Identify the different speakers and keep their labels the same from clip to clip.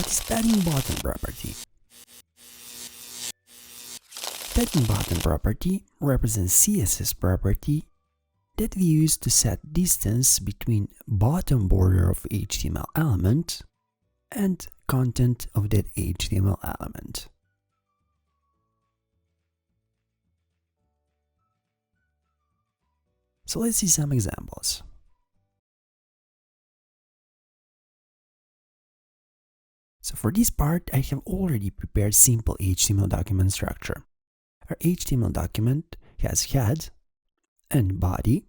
Speaker 1: What is padding bottom property? Padding bottom property represents CSS property that we use to set distance between bottom border of HTML element and content of that HTML element. So let's see some examples. So for this part, I have already prepared simple HTML document structure. Our HTML document has head and body,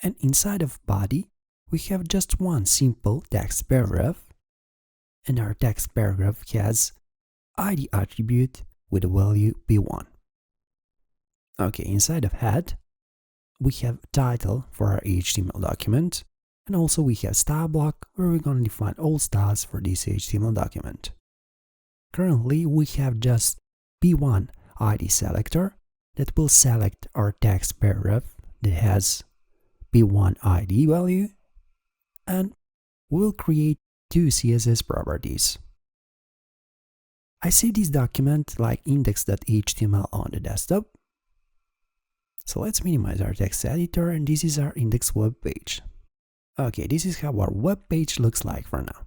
Speaker 1: and inside of body, we have just one simple text paragraph, and our text paragraph has ID attribute with a value p1. Okay, inside of head, we have title for our HTML document, and also we have style block where we're going to define all styles for this HTML document. Currently, we have just p1 ID selector that will select our text paragraph that has p1 ID value, and we'll create two CSS properties. I save this document like index.html on the desktop. So let's minimize our text editor, and this is our index web page. Okay, this is how our web page looks like for now.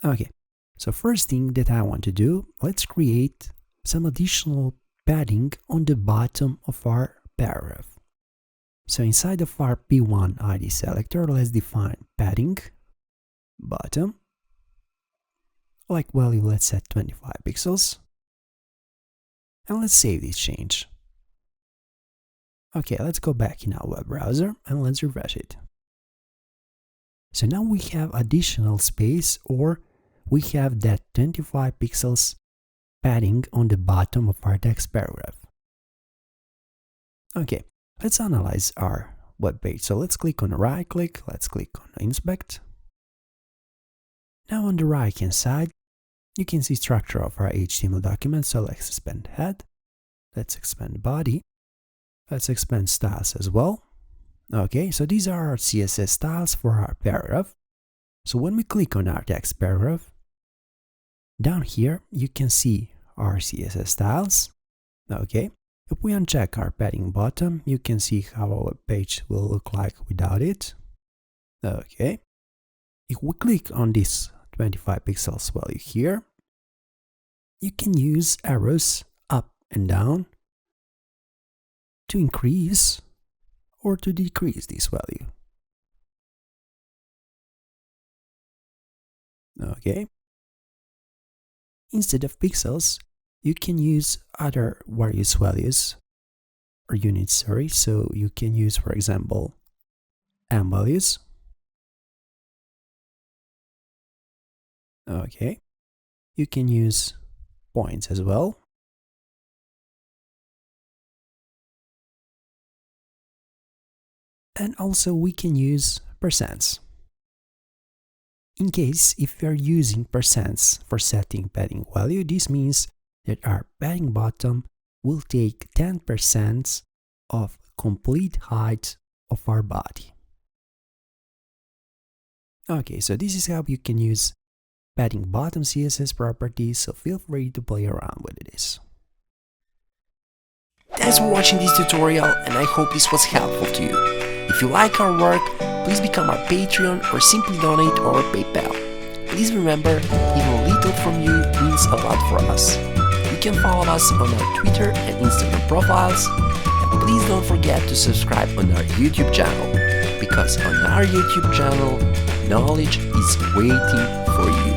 Speaker 1: Okay, so first thing that I want to do, let's create some additional padding on the bottom of our paragraph. So inside of our p1 ID selector, let's define padding bottom, like value let's set 25 pixels, and let's save this change. Okay, let's go back in our web browser and let's refresh it. So now we have additional space, or we have that 25 pixels padding on the bottom of our text paragraph. Okay, let's analyze our web page. So let's click on the right click, let's click on inspect. Now on the right hand side, you can see structure of our HTML document. So let's expand head, let's expand body, let's expand styles as well. Okay, so these are our CSS styles for our paragraph. So when we click on our text paragraph, down here you can see our CSS styles. Okay, if we uncheck our padding bottom, you can see how our web page will look like without it. Okay, if we click on this 25 pixels value here, you can use arrows up and down to increase or to decrease this value. Okay. Instead of pixels, you can use other various values or units, sorry. So you can use, for example, M values. Okay. You can use points as well. And also we can use percents. In case if we are using percents for setting padding value, this means that our padding bottom will take 10% of complete height of our body. Okay, so this is how you can use padding bottom CSS properties, so feel free to play around with this.
Speaker 2: Thanks for watching this tutorial, and I hope this was helpful to you. If you like our work, please become our Patreon or simply donate or PayPal. Please remember, even a little from you means a lot for us. You can follow us on our Twitter and Instagram profiles, and please don't forget to subscribe on our YouTube channel, because on our YouTube channel, knowledge is waiting for you.